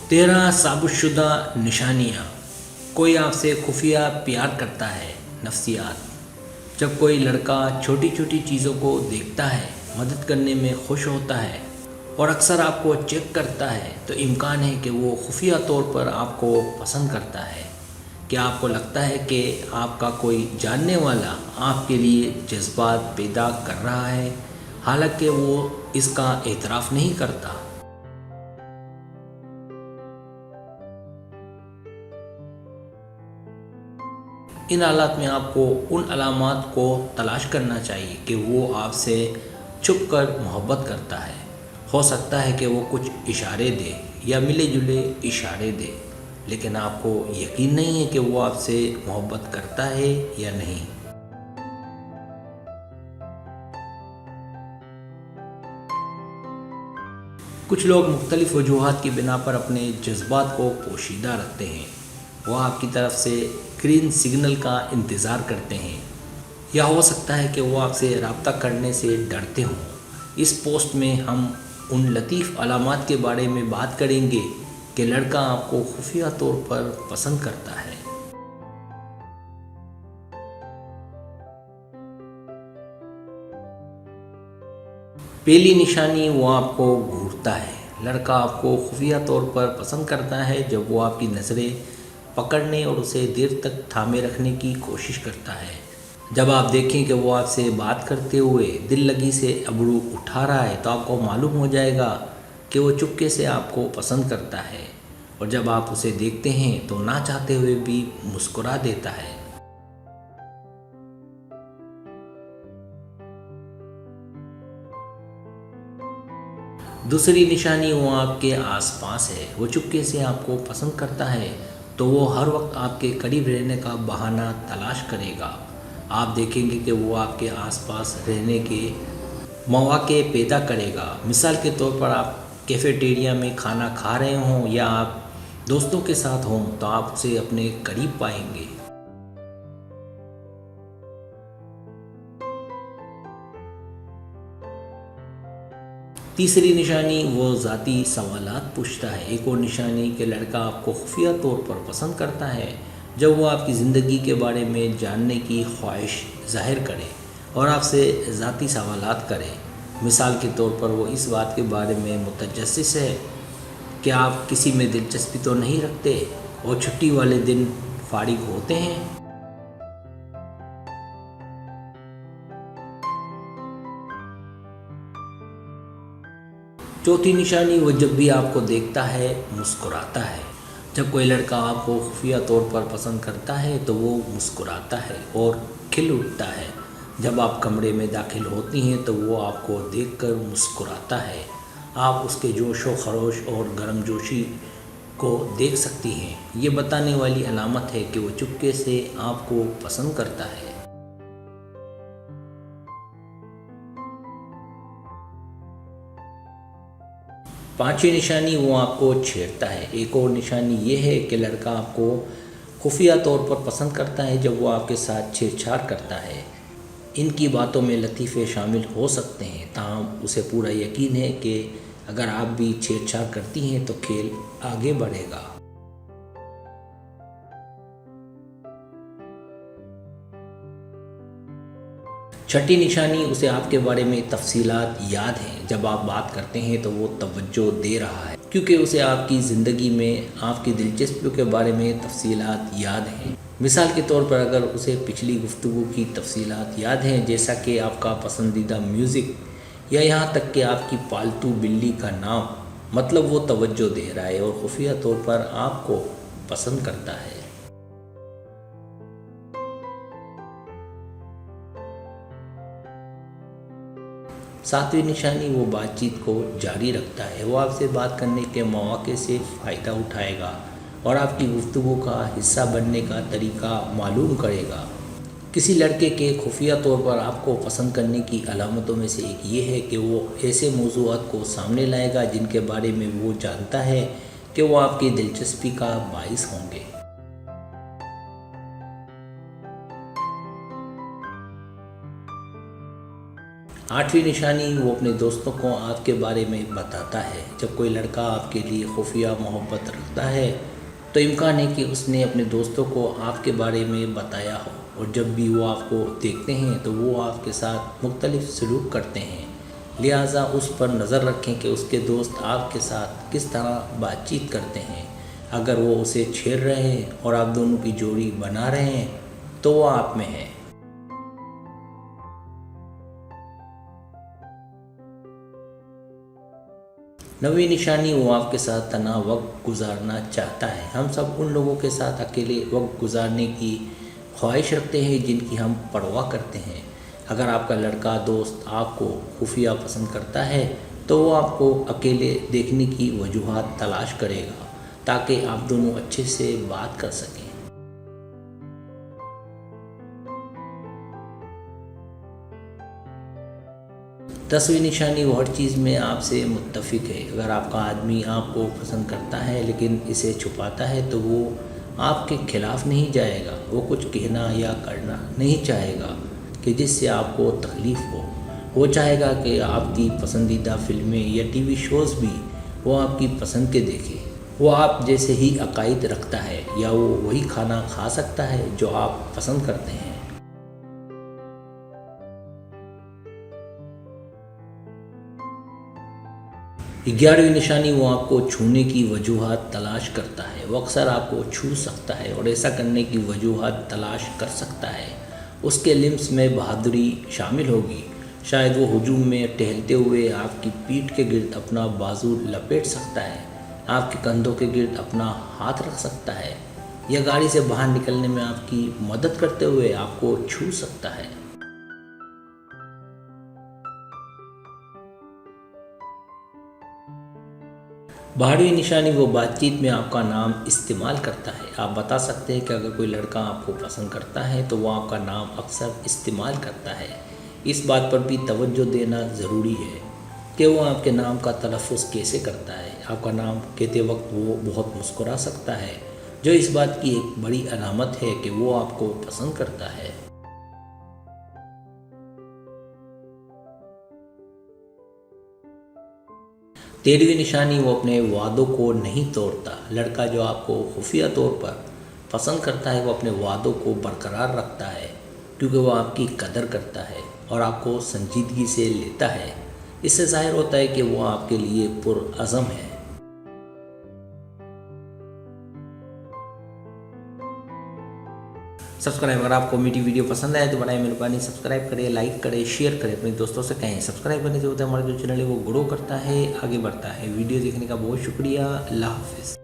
13 साबुतशुदा निशानियाँ। कोई आपसे खुफिया प्यार करता है। नफ्सियात। जब कोई लड़का छोटी छोटी चीज़ों को देखता है, मदद करने में खुश होता है और अक्सर आपको चेक करता है, तो इम्कान है कि वो खुफिया तौर पर आपको पसंद करता है। क्या आपको लगता है कि आपका कोई जानने वाला आपके लिए जज्बात पैदा कर रहा है, हालांकि वो इसका एतराफ़ नहीं करता? इन हालात में आपको उन अलामात को तलाश करना चाहिए कि वो आपसे छुप कर मोहब्बत करता है। हो सकता है कि वो कुछ इशारे दे या मिले जुले इशारे दे, लेकिन आपको यकीन नहीं है कि वो आपसे मोहब्बत करता है या नहीं। कुछ लोग मुख्तलिफ़ वजूहात की बिना पर अपने जज्बात को पोशीदा रखते हैं। वो आपकी तरफ से ग्रीन सिग्नल का इंतज़ार करते हैं, या हो सकता है कि वो आपसे रब्ता करने से डरते हों। इस पोस्ट में हम उन लतीफ़ अलामात के बारे में बात करेंगे कि लड़का आपको खुफिया तौर पर पसंद करता है। पहली निशानी, वो आपको घूरता है। लड़का आपको खुफिया तौर पर पसंद करता है जब वो आपकी नज़रें पकड़ने और उसे देर तक थामे रखने की कोशिश करता है। जब आप देखें कि वो आपसे बात करते हुए दिल लगी से अबरू उठा रहा है, तो आपको मालूम हो जाएगा कि वो चुपके से आपको पसंद करता है। और जब आप उसे देखते हैं तो ना चाहते हुए भी मुस्कुरा देता है। दूसरी निशानी, वो आपके आसपास है। वो चुपके से आपको पसंद करता है, तो वो हर वक्त आपके करीब रहने का बहाना तलाश करेगा। आप देखेंगे कि वो आपके आसपास रहने के मौके पैदा करेगा। मिसाल के तौर पर आप कैफ़ेटेरिया में खाना खा रहे हों या आप दोस्तों के साथ हों, तो आप उसे अपने करीब पाएंगे। तीसरी निशानी, वो ज़ाती सवालात पूछता है। एक और निशानी कि लड़का आपको खुफिया तौर पर पसंद करता है जब वो आपकी ज़िंदगी के बारे में जानने की ख्वाहिश ज़ाहिर करे और आपसे ज़ाती सवालात करे। मिसाल के तौर पर वो इस बात के बारे में मुतजस्सिस है कि आप किसी में दिलचस्पी तो नहीं रखते और छुट्टी वाले दिन फारिग होते हैं। चौथी निशानी, वो जब भी आपको देखता है मुस्कुराता है। जब कोई लड़का आपको खुफिया तौर पर पसंद करता है तो वो मुस्कुराता है और खिल उठता है। जब आप कमरे में दाखिल होती हैं तो वो आपको देखकर मुस्कुराता है। आप उसके जोश व खरोश और गर्मजोशी को देख सकती हैं। ये बताने वाली अलामत है कि वो चुपके से आपको पसंद करता है। पांचवी निशानी, वो आपको छेड़ता है। एक और निशानी ये है कि लड़का आपको खुफिया तौर पर पसंद करता है जब वो आपके साथ छेड़छाड़ करता है। इनकी बातों में लतीफ़े शामिल हो सकते हैं, ताहम उसे पूरा यकीन है कि अगर आप भी छेड़छाड़ करती हैं तो खेल आगे बढ़ेगा। छठी निशानी, उसे आपके बारे में तफसीलात याद हैं। जब आप बात करते हैं तो वो तवज्जो दे रहा है, क्योंकि उसे आपकी ज़िंदगी में आपकी दिलचस्पियों के बारे में तफसीलात याद हैं। मिसाल के तौर पर अगर उसे पिछली गुफ्तगू की तफसीलात याद हैं, जैसा कि आपका पसंदीदा म्यूज़िक या यहाँ तक कि आपकी पालतू बिल्ली का नाम, मतलब वो तवज्जो दे रहा है और खुफिया तौर पर आपको पसंद करता है। सातवीं निशानी, वो बातचीत को जारी रखता है। वो आपसे बात करने के मौके से फ़ायदा उठाएगा और आपकी गुफ्तगू का हिस्सा बनने का तरीका मालूम करेगा। किसी लड़के के खुफिया तौर पर आपको पसंद करने की अलामतों में से एक ये है कि वो ऐसे मौज़ूआत को सामने लाएगा जिनके बारे में वो जानता है कि वो आपकी दिलचस्पी का बाइस होंगे। आठवीं निशानी, वो अपने दोस्तों को आपके बारे में बताता है। जब कोई लड़का आपके लिए खुफिया मोहब्बत रखता है तो इम्कान है कि उसने अपने दोस्तों को आपके बारे में बताया हो, और जब भी वो आपको देखते हैं तो वो आपके साथ मुख्तलिफ सलूक करते हैं। लिहाजा उस पर नज़र रखें कि उसके दोस्त आपके साथ किस तरह बातचीत करते हैं। अगर वो उसे छेड़ रहे हैं और आप दोनों की जोड़ी बना रहे हैं तो वो आप में है। नवीं निशानी, वो आपके साथ तनाव वक्त गुजारना चाहता है। हम सब उन लोगों के साथ अकेले वक्त गुजारने की ख्वाहिश रखते हैं जिनकी हम परवाह करते हैं। अगर आपका लड़का दोस्त आपको खुफिया पसंद करता है तो वो आपको अकेले देखने की वजूहात तलाश करेगा ताकि आप दोनों अच्छे से बात कर सकें। 10वीं निशानी, वो हर चीज़ में आपसे मुत्तफ़िक है। अगर आपका आदमी आपको पसंद करता है लेकिन इसे छुपाता है तो वो आपके ख़िलाफ़ नहीं जाएगा। वो कुछ कहना या करना नहीं चाहेगा कि जिससे आपको तकलीफ़ हो। वो चाहेगा कि आपकी पसंदीदा फ़िल्में या टीवी शोज़ भी वो आपकी पसंद के देखे। वो आप जैसे ही अकायद रखता है या वो वही खाना खा सकता है जो आप पसंद करते हैं। 11वीं निशानी, वो आपको छूने की वजूहात तलाश करता है। वो अक्सर आपको छू सकता है और ऐसा करने की वजूहात तलाश कर सकता है। उसके लिम्स में बहादुरी शामिल होगी। शायद वो हुजूम में टहलते हुए आपकी पीठ के गिर्द अपना बाजू लपेट सकता है, आपके कंधों के गिर्द अपना हाथ रख सकता है, या गाड़ी से बाहर निकलने में आपकी मदद करते हुए आपको छू सकता है। 12वीं निशानी, वो बातचीत में आपका नाम इस्तेमाल करता है। आप बता सकते हैं कि अगर कोई लड़का आपको पसंद करता है तो वो आपका नाम अक्सर इस्तेमाल करता है। इस बात पर भी तवज्जो देना ज़रूरी है कि वो आपके नाम का तलफ़्फ़ुज़ कैसे करता है। आपका नाम कहते वक्त वो बहुत मुस्कुरा सकता है, जो इस बात की एक बड़ी अलामत है कि वो आपको पसंद करता है। 13वीं निशानी, वो अपने वादों को नहीं तोड़ता। लड़का जो आपको खुफिया तौर पर पसंद करता है वो अपने वादों को बरकरार रखता है, क्योंकि वो आपकी कदर करता है और आपको संजीदगी से लेता है। इससे ज़ाहिर होता है कि वो आपके लिए पुरअज़म है। सब्सक्राइब, अगर आपको मेरी वीडियो पसंद आए तो बनाए मेहरबानी सब्सक्राइब करें, लाइक करें, शेयर करें, अपने दोस्तों से कहें। सब्सक्राइब करने से होता है हमारा जो चैनल है वो ग्रो करता है, आगे बढ़ता है। वीडियो देखने का बहुत शुक्रिया। अल्लाह हाफ़िज़।